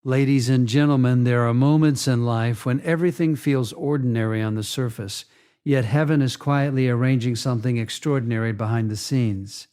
Ladies and gentlemen, there are moments in life when everything feels ordinary on the surface, yet heaven is quietly arranging something extraordinary behind the scenes.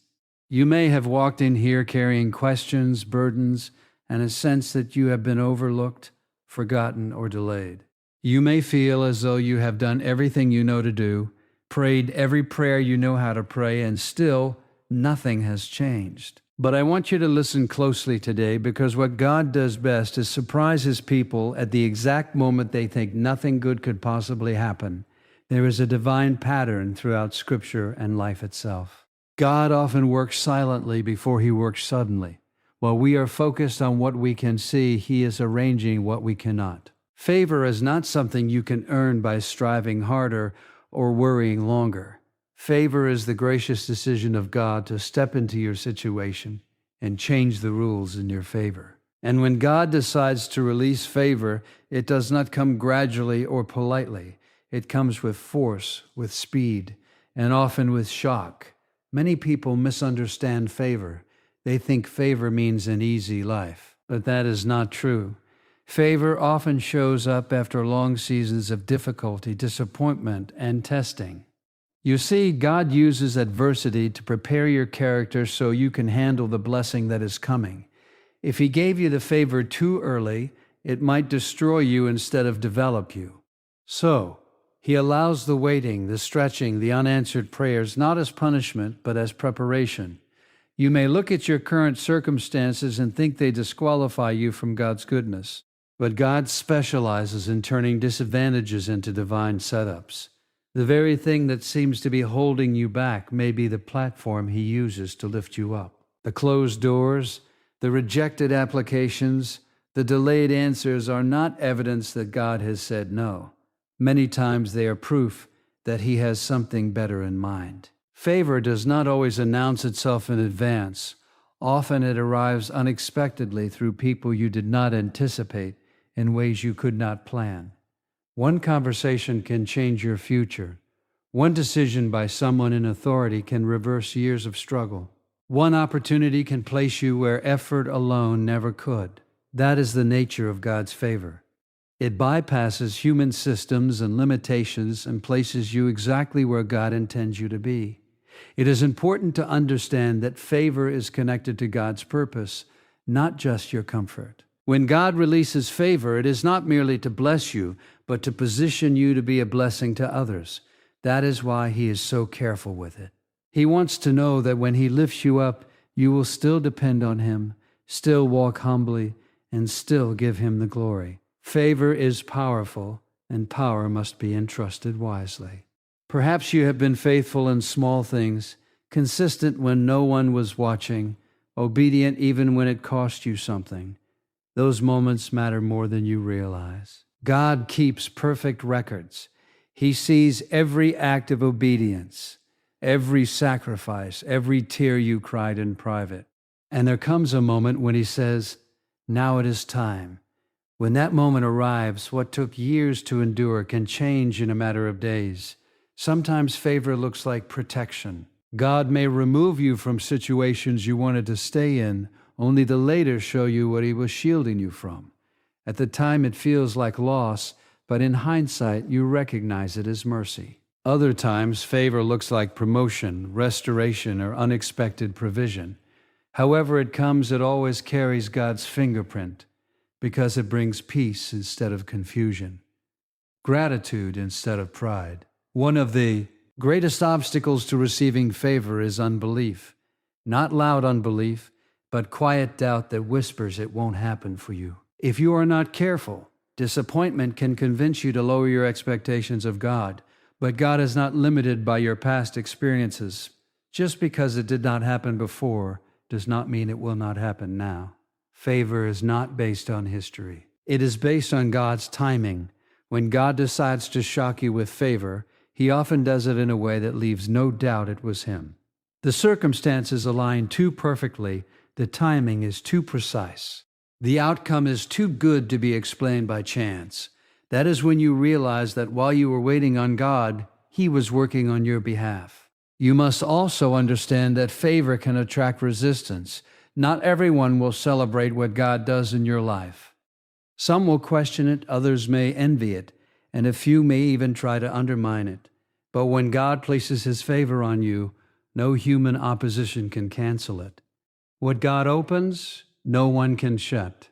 You may have walked in here carrying questions, burdens, and a sense that you have been overlooked, forgotten, or delayed. You may feel as though you have done everything you know to do, prayed every prayer you know how to pray, and still nothing has changed. But I want you to listen closely today, because what God does best is surprise His people at the exact moment they think nothing good could possibly happen. There is a divine pattern throughout Scripture and life itself. God often works silently before He works suddenly. While we are focused on what we can see, He is arranging what we cannot. Favor is not something you can earn by striving harder or worrying longer. Favor is the gracious decision of God to step into your situation and change the rules in your favor. And when God decides to release favor, it does not come gradually or politely. It comes with force, with speed, and often with shock. Many people misunderstand favor. They think favor means an easy life, but that is not true. Favor often shows up after long seasons of difficulty, disappointment, and testing. You see, God uses adversity to prepare your character so you can handle the blessing that is coming. If He gave you the favor too early, it might destroy you instead of develop you. So, He allows the waiting, the stretching, the unanswered prayers, not as punishment, but as preparation. You may look at your current circumstances and think they disqualify you from God's goodness, but God specializes in turning disadvantages into divine setups. The very thing that seems to be holding you back may be the platform He uses to lift you up. The closed doors, the rejected applications, the delayed answers are not evidence that God has said no. Many times they are proof that He has something better in mind. Favor does not always announce itself in advance. Often it arrives unexpectedly through people you did not anticipate in ways you could not plan. One conversation can change your future. One decision by someone in authority can reverse years of struggle. One opportunity can place you where effort alone never could. That is the nature of God's favor. It bypasses human systems and limitations and places you exactly where God intends you to be. It is important to understand that favor is connected to God's purpose, not just your comfort. When God releases favor, it is not merely to bless you, but to position you to be a blessing to others. That is why He is so careful with it. He wants to know that when He lifts you up, you will still depend on Him, still walk humbly, and still give Him the glory. Favor is powerful, and power must be entrusted wisely. Perhaps you have been faithful in small things, consistent when no one was watching, obedient even when it cost you something. Those moments matter more than you realize. God keeps perfect records. He sees every act of obedience, every sacrifice, every tear you cried in private. And there comes a moment when He says, "Now it is time." When that moment arrives, what took years to endure can change in a matter of days. Sometimes favor looks like protection. God may remove you from situations you wanted to stay in, only to later show you what He was shielding you from. At the time it feels like loss, but in hindsight you recognize it as mercy. Other times favor looks like promotion, restoration, or unexpected provision. However it comes, it always carries God's fingerprint, because it brings peace instead of confusion, gratitude instead of pride. One of the greatest obstacles to receiving favor is unbelief. Not loud unbelief, but quiet doubt that whispers it won't happen for you. If you are not careful, disappointment can convince you to lower your expectations of God. But God is not limited by your past experiences. Just because it did not happen before does not mean it will not happen now. Favor is not based on history. It is based on God's timing. When God decides to shock you with favor, He often does it in a way that leaves no doubt it was Him. The circumstances align too perfectly. The timing is too precise. The outcome is too good to be explained by chance. That is when you realize that while you were waiting on God, He was working on your behalf. You must also understand that favor can attract resistance. Not everyone will celebrate what God does in your life. Some will question it, others may envy it, and a few may even try to undermine it. But when God places His favor on you, no human opposition can cancel it. What God opens, no one can shut.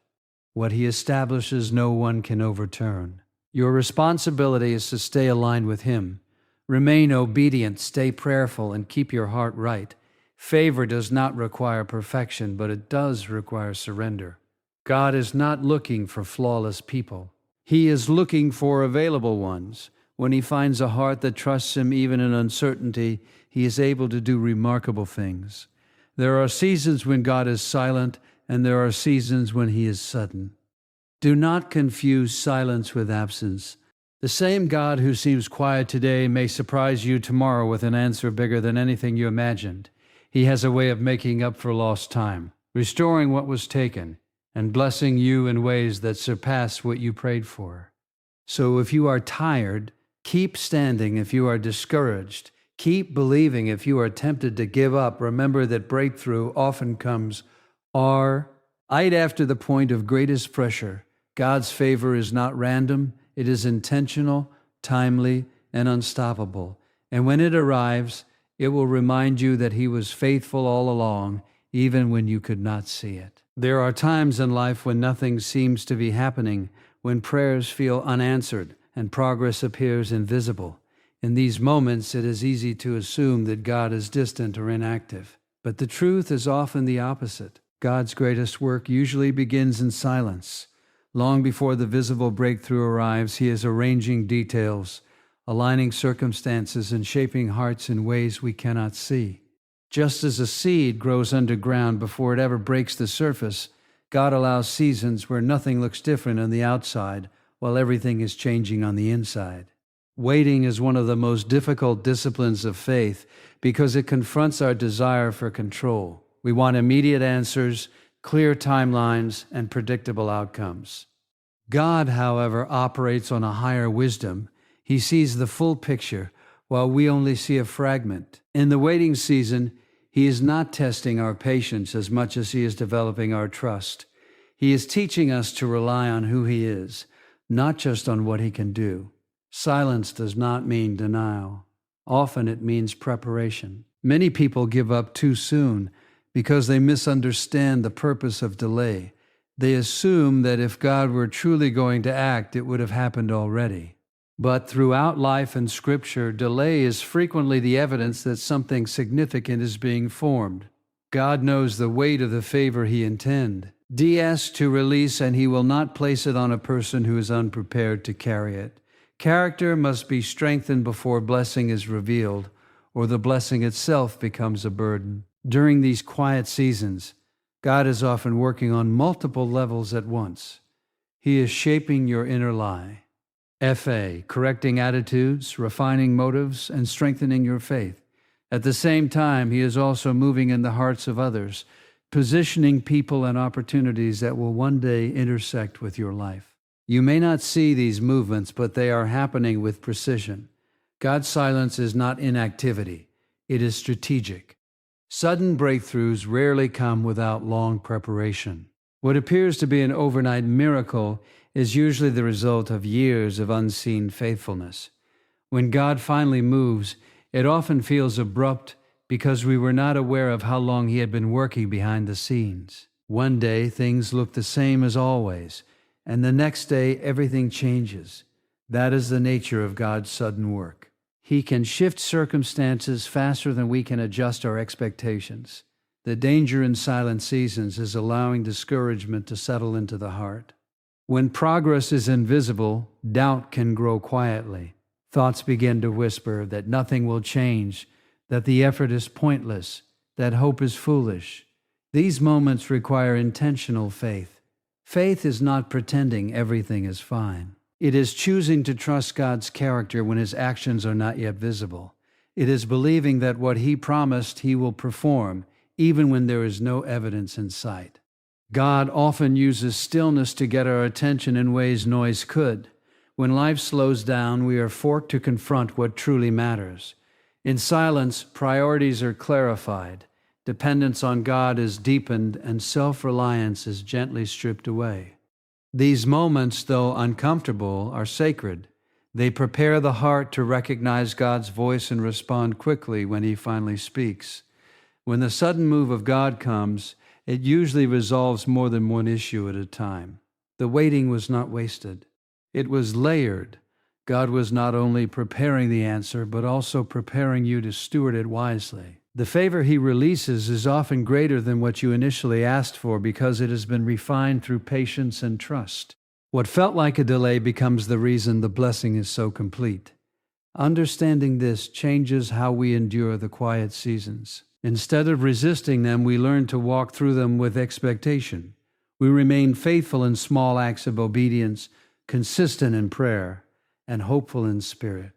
What He establishes, no one can overturn. Your responsibility is to stay aligned with Him. Remain obedient, stay prayerful, and keep your heart right. Favor does not require perfection, but it does require surrender. God is not looking for flawless people. He is looking for available ones. When He finds a heart that trusts Him even in uncertainty, He is able to do remarkable things. There are seasons when God is silent, and there are seasons when He is sudden. Do not confuse silence with absence. The same God who seems quiet today may surprise you tomorrow with an answer bigger than anything you imagined. He has a way of making up for lost time, restoring what was taken, and blessing you in ways that surpass what you prayed for. So if you are tired, keep standing. If you are discouraged, keep believing. If you are tempted to give up, remember that breakthrough often comes right after the point of greatest pressure. God's favor is not random. It is intentional, timely, and unstoppable. And when it arrives, it will remind you that He was faithful all along, even when you could not see it. There are times in life when nothing seems to be happening, when prayers feel unanswered and progress appears invisible. In these moments, it is easy to assume that God is distant or inactive. But the truth is often the opposite. God's greatest work usually begins in silence. Long before the visible breakthrough arrives, He is arranging details, aligning circumstances, and shaping hearts in ways we cannot see. Just as a seed grows underground before it ever breaks the surface, God allows seasons where nothing looks different on the outside while everything is changing on the inside. Waiting is one of the most difficult disciplines of faith because it confronts our desire for control. We want immediate answers, clear timelines, and predictable outcomes. God, however, operates on a higher wisdom. He sees the full picture, while we only see a fragment. In the waiting season, He is not testing our patience as much as He is developing our trust. He is teaching us to rely on who He is, not just on what He can do. Silence does not mean denial. Often it means preparation. Many people give up too soon because they misunderstand the purpose of delay. They assume that if God were truly going to act, it would have happened already. But throughout life and Scripture, delay is frequently the evidence that something significant is being formed. God knows the weight of the favor He intends to release, and He will not place it on a person who is unprepared to carry it. Character must be strengthened before blessing is revealed, or the blessing itself becomes a burden. During these quiet seasons, God is often working on multiple levels at once. He is shaping your inner life. Correcting attitudes, refining motives, and strengthening your faith. At the same time, He is also moving in the hearts of others, positioning people and opportunities that will one day intersect with your life. You may not see these movements, but they are happening with precision. God's silence is not inactivity. It is strategic. Sudden breakthroughs rarely come without long preparation. What appears to be an overnight miracle is usually the result of years of unseen faithfulness. When God finally moves, it often feels abrupt because we were not aware of how long He had been working behind the scenes. One day, things look the same as always, and the next day, everything changes. That is the nature of God's sudden work. He can shift circumstances faster than we can adjust our expectations. The danger in silent seasons is allowing discouragement to settle into the heart. When progress is invisible, doubt can grow quietly. Thoughts begin to whisper that nothing will change, that the effort is pointless, that hope is foolish. These moments require intentional faith. Faith is not pretending everything is fine. It is choosing to trust God's character when His actions are not yet visible. It is believing that what He promised He will perform, even when there is no evidence in sight. God often uses stillness to get our attention in ways noise could. When life slows down, we are forced to confront what truly matters. In silence, priorities are clarified, dependence on God is deepened, and self-reliance is gently stripped away. These moments, though uncomfortable, are sacred. They prepare the heart to recognize God's voice and respond quickly when He finally speaks. When the sudden move of God comes, it usually resolves more than one issue at a time. The waiting was not wasted. It was layered. God was not only preparing the answer, but also preparing you to steward it wisely. The favor He releases is often greater than what you initially asked for because it has been refined through patience and trust. What felt like a delay becomes the reason the blessing is so complete. Understanding this changes how we endure the quiet seasons. Instead of resisting them, we learn to walk through them with expectation. We remain faithful in small acts of obedience, consistent in prayer, and hopeful in spirit.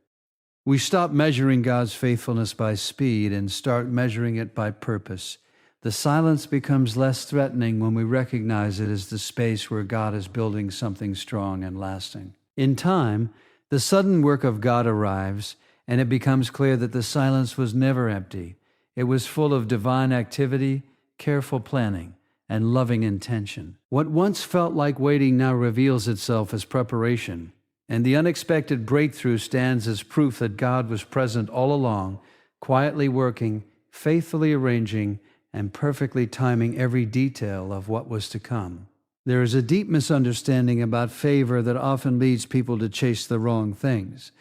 We stop measuring God's faithfulness by speed and start measuring it by purpose. The silence becomes less threatening when we recognize it as the space where God is building something strong and lasting. In time, the sudden work of God arrives, and it becomes clear that the silence was never empty. It was full of divine activity, careful planning, and loving intention. What once felt like waiting now reveals itself as preparation, and the unexpected breakthrough stands as proof that God was present all along, quietly working, faithfully arranging, and perfectly timing every detail of what was to come. There is a deep misunderstanding about favor that often leads people to chase the wrong things.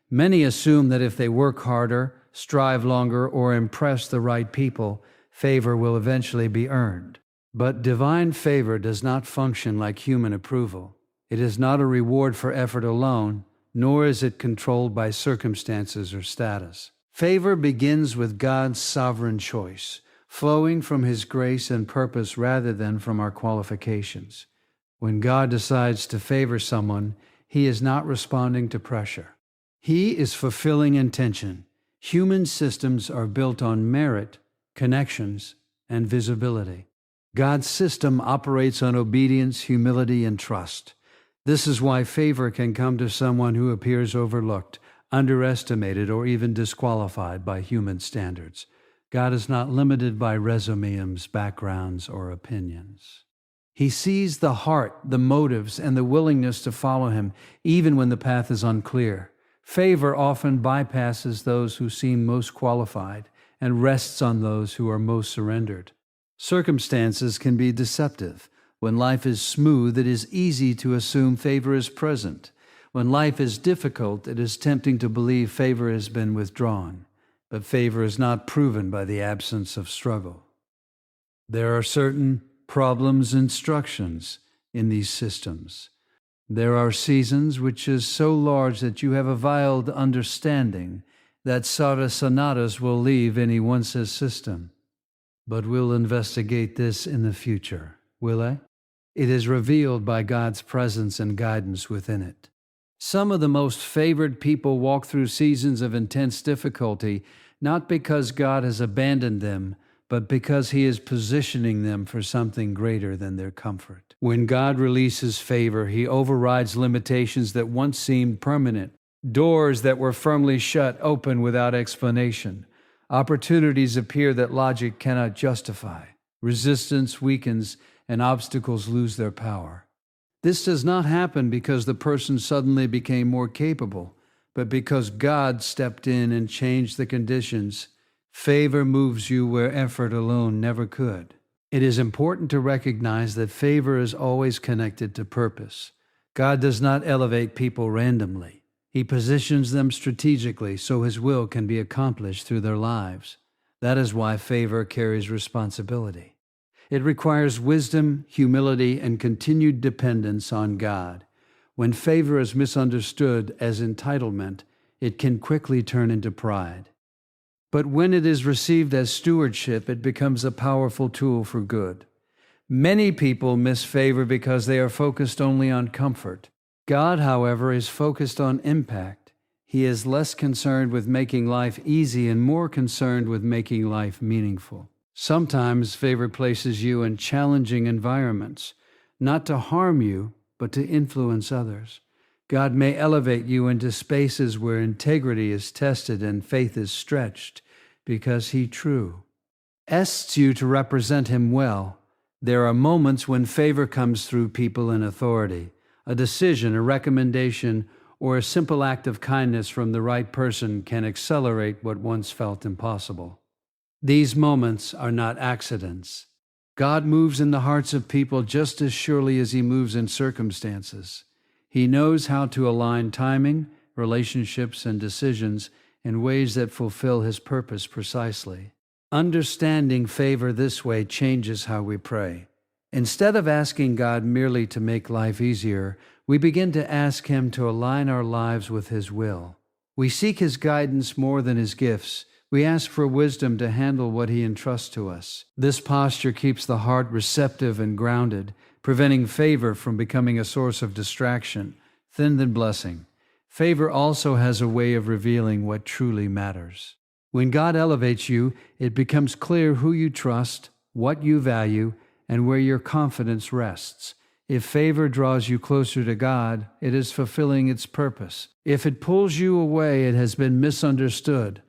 Many assume that if they work harder, strive longer, or impress the right people, favor will eventually be earned. But divine favor does not function like human approval. It is not a reward for effort alone, nor is it controlled by circumstances or status. Favor begins with God's sovereign choice, flowing from His grace and purpose rather than from our qualifications. When God decides to favor someone, He is not responding to pressure. He is fulfilling intention. Human systems are built on merit, connections, and visibility. God's system operates on obedience, humility, and trust. This is why favor can come to someone who appears overlooked, underestimated, or even disqualified by human standards. God is not limited by resumes, backgrounds, or opinions. He sees the heart, the motives, and the willingness to follow Him, even when the path is unclear. Favor often bypasses those who seem most qualified and rests on those who are most surrendered. Circumstances can be deceptive. When life is smooth, it is easy to assume favor is present. When life is difficult, it is tempting to believe favor has been withdrawn. But favor is not proven by the absence of struggle. There are certain problems instructions in these systems. There are seasons which is so large that you have a veiled understanding that sadhasanatas will leave any once's system. But we'll investigate this in the future, will I? It is revealed by God's presence and guidance within it. Some of the most favored people walk through seasons of intense difficulty, not because God has abandoned them, but because He is positioning them for something greater than their comfort. When God releases favor, He overrides limitations that once seemed permanent. Doors that were firmly shut open without explanation. Opportunities appear that logic cannot justify. Resistance weakens and obstacles lose their power. This does not happen because the person suddenly became more capable, but because God stepped in and changed the conditions. Favor moves you where effort alone never could. It is important to recognize that favor is always connected to purpose. God does not elevate people randomly. He positions them strategically so His will can be accomplished through their lives. That is why favor carries responsibility. It requires wisdom, humility, and continued dependence on God. When favor is misunderstood as entitlement, it can quickly turn into pride. But when it is received as stewardship, it becomes a powerful tool for good. Many people miss favor because they are focused only on comfort. God, however, is focused on impact. He is less concerned with making life easy and more concerned with making life meaningful. Sometimes favor places you in challenging environments, not to harm you, but to influence others. God may elevate you into spaces where integrity is tested and faith is stretched, because He asks you to represent Him well, There are moments when favor comes through people in authority. A decision, a recommendation, or a simple act of kindness from the right person can accelerate what once felt impossible. These moments are not accidents. God moves in the hearts of people just as surely as He moves in circumstances. He knows how to align timing, relationships, and decisions in ways that fulfill His purpose precisely. Understanding favor this way changes how we pray. Instead of asking God merely to make life easier, we begin to ask Him to align our lives with His will. We seek His guidance more than His gifts. We ask for wisdom to handle what He entrusts to us. This posture keeps the heart receptive and grounded, preventing favor from becoming a source of distraction, than blessing. Favor also has a way of revealing what truly matters. When God elevates you, it becomes clear who you trust, what you value, and where your confidence rests. If favor draws you closer to God, it is fulfilling its purpose. If it pulls you away, it has been misunderstood.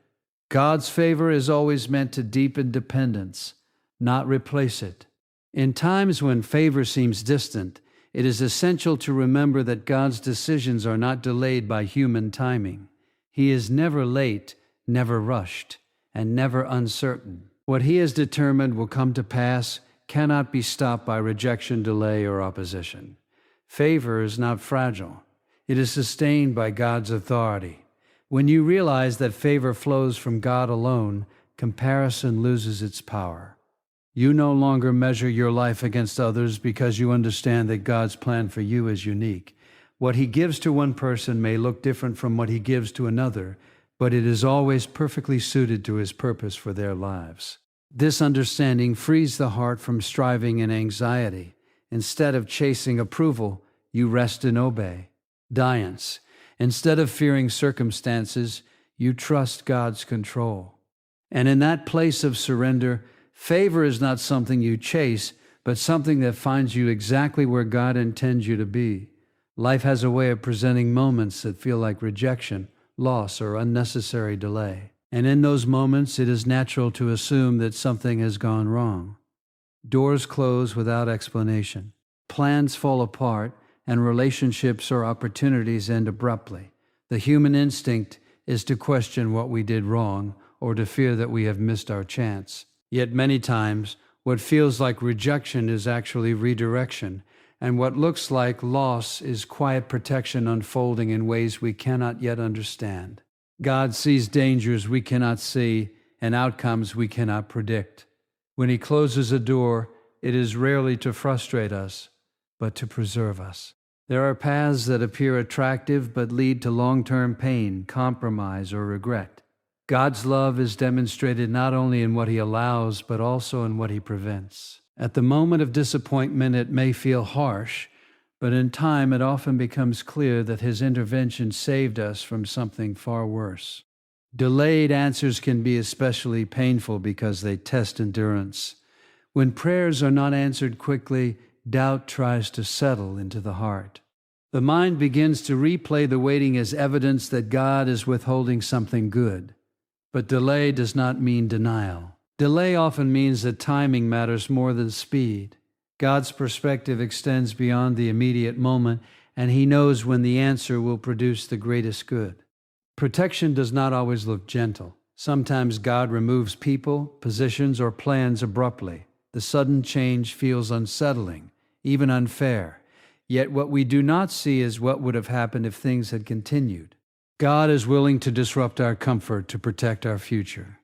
God's favor is always meant to deepen dependence, not replace it. In times when favor seems distant, it is essential to remember that God's decisions are not delayed by human timing. He is never late, never rushed, and never uncertain. What He has determined will come to pass cannot be stopped by rejection, delay, or opposition. Favor is not fragile. It is sustained by God's authority. When you realize that favor flows from God alone, comparison loses its power. You no longer measure your life against others because you understand that God's plan for you is unique. What He gives to one person may look different from what He gives to another, but it is always perfectly suited to His purpose for their lives. This understanding frees the heart from striving and anxiety. Instead of chasing approval, you rest and obey. Diance. Instead of fearing circumstances, you trust God's control. And in that place of surrender, favor is not something you chase, but something that finds you exactly where God intends you to be. Life has a way of presenting moments that feel like rejection, loss, or unnecessary delay. And in those moments, it is natural to assume that something has gone wrong. Doors close without explanation. Plans fall apart, and relationships or opportunities end abruptly. The human instinct is to question what we did wrong or to fear that we have missed our chance. Yet many times, what feels like rejection is actually redirection, and what looks like loss is quiet protection unfolding in ways we cannot yet understand. God sees dangers we cannot see and outcomes we cannot predict. When He closes a door, it is rarely to frustrate us, but to preserve us. There are paths that appear attractive but lead to long-term pain, compromise, or regret. God's love is demonstrated not only in what He allows, but also in what He prevents. At the moment of disappointment, it may feel harsh, but in time it often becomes clear that His intervention saved us from something far worse. Delayed answers can be especially painful because they test endurance. When prayers are not answered quickly, doubt tries to settle into the heart. The mind begins to replay the waiting as evidence that God is withholding something good. But delay does not mean denial. Delay often means that timing matters more than speed. God's perspective extends beyond the immediate moment, and He knows when the answer will produce the greatest good. Protection does not always look gentle. Sometimes God removes people, positions, or plans abruptly. The sudden change feels unsettling, even unfair. Yet what we do not see is what would have happened if things had continued. God is willing to disrupt our comfort to protect our future.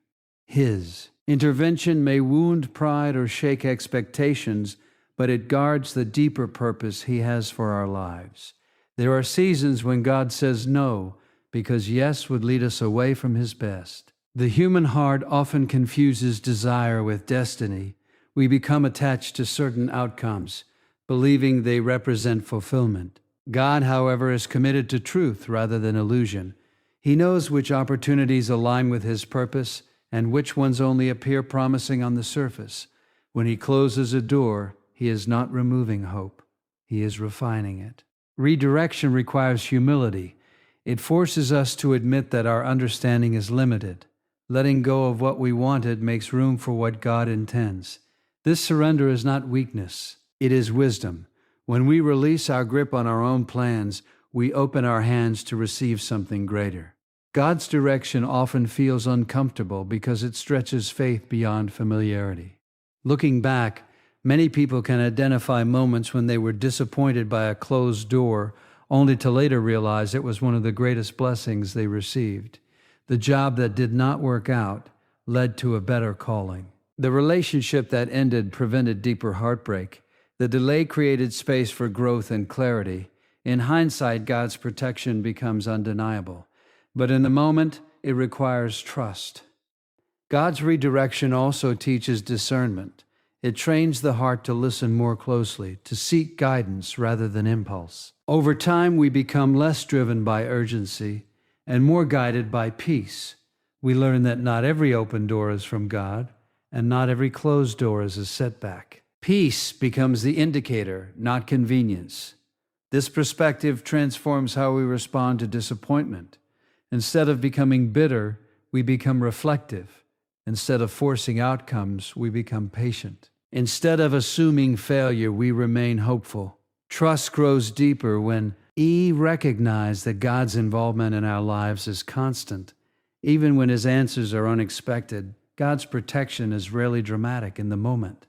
His intervention may wound pride or shake expectations, but it guards the deeper purpose He has for our lives. There are seasons when God says no, because yes would lead us away from His best. The human heart often confuses desire with destiny. We become attached to certain outcomes, believing they represent fulfillment. God, however, is committed to truth rather than illusion. He knows which opportunities align with His purpose and which ones only appear promising on the surface. When He closes a door, He is not removing hope. He is refining it. Redirection requires humility. It forces us to admit that our understanding is limited. Letting go of what we wanted makes room for what God intends. This surrender is not weakness, it is wisdom. When we release our grip on our own plans, we open our hands to receive something greater. God's direction often feels uncomfortable because it stretches faith beyond familiarity. Looking back, many people can identify moments when they were disappointed by a closed door, only to later realize it was one of the greatest blessings they received. The job that did not work out led to a better calling. The relationship that ended prevented deeper heartbreak. The delay created space for growth and clarity. In hindsight, God's protection becomes undeniable. But in the moment, it requires trust. God's redirection also teaches discernment. It trains the heart to listen more closely, to seek guidance rather than impulse. Over time, we become less driven by urgency and more guided by peace. We learn that not every open door is from God, and not every closed door is a setback. Peace becomes the indicator, not convenience. This perspective transforms how we respond to disappointment. Instead of becoming bitter, we become reflective. Instead of forcing outcomes, we become patient. Instead of assuming failure, we remain hopeful. Trust grows deeper when we recognize that God's involvement in our lives is constant. Even when His answers are unexpected, God's protection is rarely dramatic in the moment.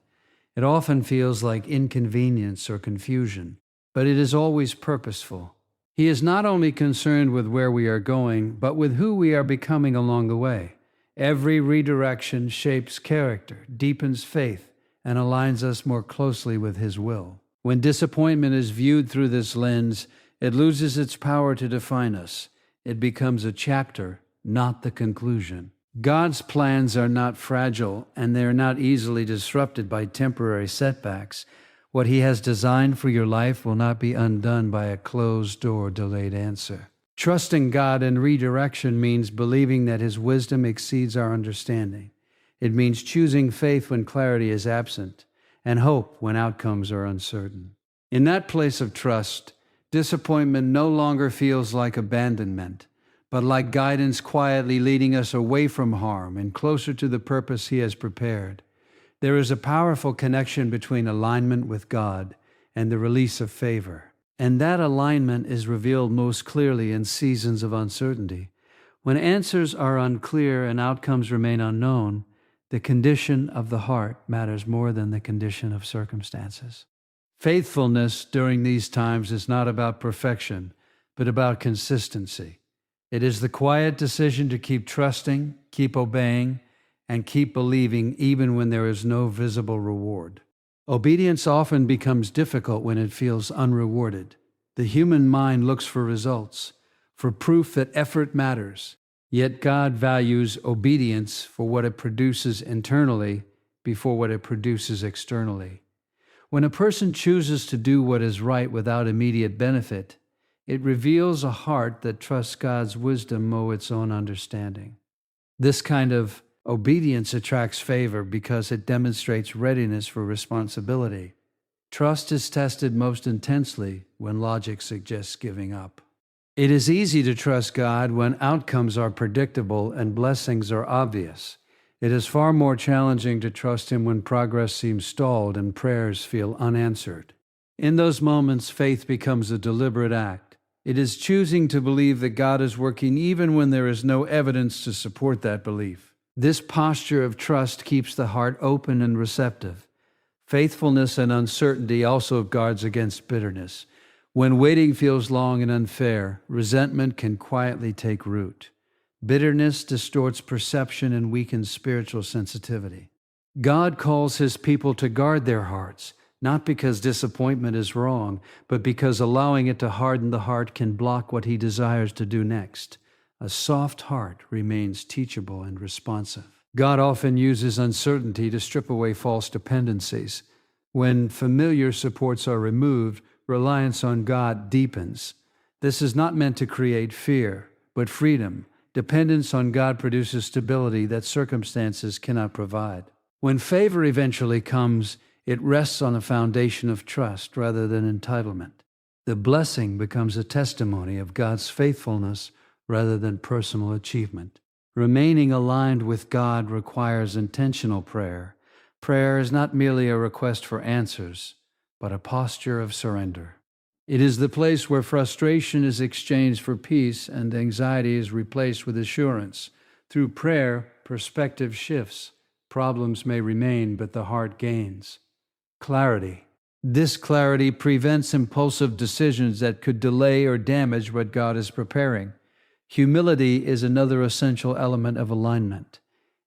It often feels like inconvenience or confusion, but it is always purposeful. He is not only concerned with where we are going, but with who we are becoming along the way. Every redirection shapes character, deepens faith, and aligns us more closely with His will. When disappointment is viewed through this lens, it loses its power to define us. It becomes a chapter, not the conclusion. God's plans are not fragile, and they are not easily disrupted by temporary setbacks. What He has designed for your life will not be undone by a closed or delayed answer. Trusting God in redirection means believing that His wisdom exceeds our understanding. It means choosing faith when clarity is absent, and hope when outcomes are uncertain. In that place of trust, disappointment no longer feels like abandonment, but like guidance quietly leading us away from harm and closer to the purpose He has prepared. There is a powerful connection between alignment with God and the release of favor. And that alignment is revealed most clearly in seasons of uncertainty. When answers are unclear and outcomes remain unknown, the condition of the heart matters more than the condition of circumstances. Faithfulness during these times is not about perfection, but about consistency. It is the quiet decision to keep trusting, keep obeying, and keep believing even when there is no visible reward. Obedience often becomes difficult when it feels unrewarded. The human mind looks for results, for proof that effort matters. Yet God values obedience for what it produces internally before what it produces externally. When a person chooses to do what is right without immediate benefit, it reveals a heart that trusts God's wisdom over its own understanding. This kind of obedience attracts favor because it demonstrates readiness for responsibility. Trust is tested most intensely when logic suggests giving up. It is easy to trust God when outcomes are predictable and blessings are obvious. It is far more challenging to trust Him when progress seems stalled and prayers feel unanswered. In those moments, faith becomes a deliberate act. It is choosing to believe that God is working even when there is no evidence to support that belief. This posture of trust keeps the heart open and receptive. Faithfulness and uncertainty also guards against bitterness. When waiting feels long and unfair, resentment can quietly take root. Bitterness distorts perception and weakens spiritual sensitivity. God calls His people to guard their hearts, not because disappointment is wrong, but because allowing it to harden the heart can block what He desires to do next. A soft heart remains teachable and responsive. God often uses uncertainty to strip away false dependencies. When familiar supports are removed, reliance on God deepens. This is not meant to create fear, but freedom. Dependence on God produces stability that circumstances cannot provide. When favor eventually comes, it rests on a foundation of trust rather than entitlement. The blessing becomes a testimony of God's faithfulness rather than personal achievement. Remaining aligned with God requires intentional prayer. Prayer is not merely a request for answers, but a posture of surrender. It is the place where frustration is exchanged for peace and anxiety is replaced with assurance. Through prayer, perspective shifts. Problems may remain, but the heart gains clarity. This clarity prevents impulsive decisions that could delay or damage what God is preparing. Humility is another essential element of alignment.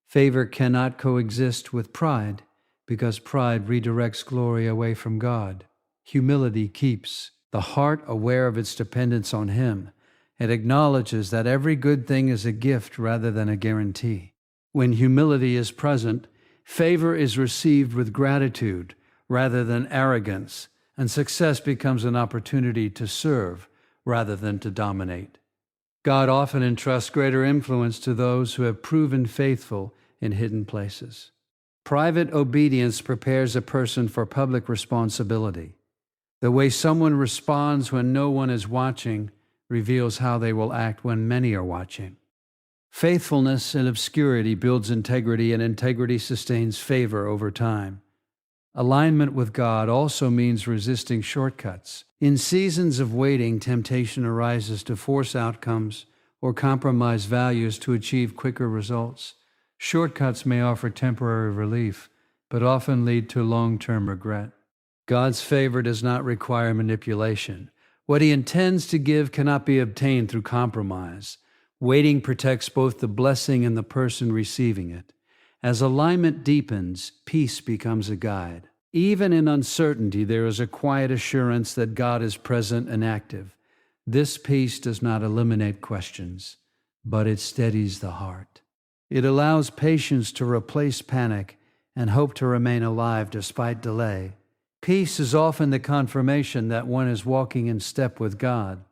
Favor cannot coexist with pride because pride redirects glory away from God. Humility keeps the heart aware of its dependence on Him. It acknowledges that every good thing is a gift rather than a guarantee. When humility is present, favor is received with gratitude rather than arrogance, and success becomes an opportunity to serve rather than to dominate. God often entrusts greater influence to those who have proven faithful in hidden places. Private obedience prepares a person for public responsibility. The way someone responds when no one is watching reveals how they will act when many are watching. Faithfulness in obscurity builds integrity, and integrity sustains favor over time. Alignment with God also means resisting shortcuts. In seasons of waiting, temptation arises to force outcomes or compromise values to achieve quicker results. Shortcuts may offer temporary relief, but often lead to long-term regret. God's favor does not require manipulation. What He intends to give cannot be obtained through compromise. Waiting protects both the blessing and the person receiving it. As alignment deepens, peace becomes a guide. Even in uncertainty, there is a quiet assurance that God is present and active. This peace does not eliminate questions, but it steadies the heart. It allows patience to replace panic and hope to remain alive despite delay. Peace is often the confirmation that one is walking in step with God.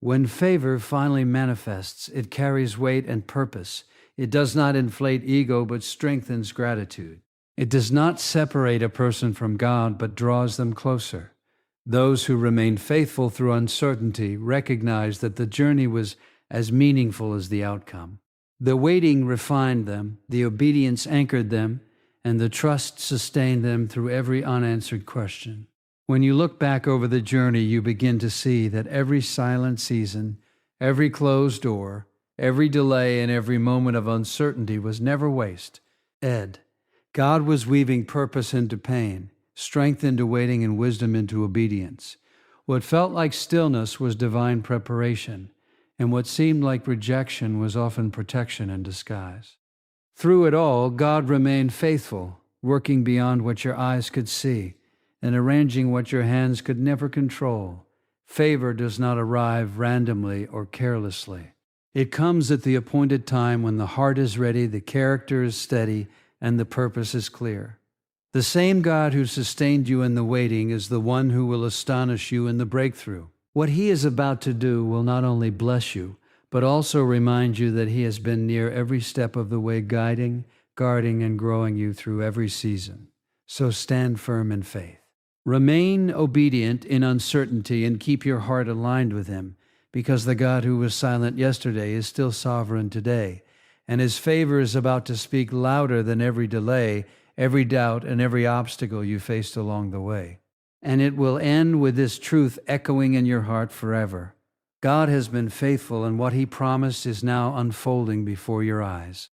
When favor finally manifests, it carries weight and purpose. It does not inflate ego, but strengthens gratitude. It does not separate a person from God, but draws them closer. Those who remain faithful through uncertainty recognize that the journey was as meaningful as the outcome. The waiting refined them, the obedience anchored them, and the trust sustained them through every unanswered question. When you look back over the journey, you begin to see that every silent season, every closed door, every delay, and every moment of uncertainty was never waste. God was weaving purpose into pain, strength into waiting, and wisdom into obedience. What felt like stillness was divine preparation, and what seemed like rejection was often protection in disguise. Through it all, God remained faithful, working beyond what your eyes could see and arranging what your hands could never control. Favor does not arrive randomly or carelessly. It comes at the appointed time when the heart is ready, the character is steady, and the purpose is clear. The same God who sustained you in the waiting is the one who will astonish you in the breakthrough. What He is about to do will not only bless you, but also remind you that He has been near every step of the way, guiding, guarding, and growing you through every season. So stand firm in faith. Remain obedient in uncertainty and keep your heart aligned with Him, because the God who was silent yesterday is still sovereign today, and His favor is about to speak louder than every delay, every doubt, and every obstacle you faced along the way. And it will end with this truth echoing in your heart forever. God has been faithful, and what He promised is now unfolding before your eyes.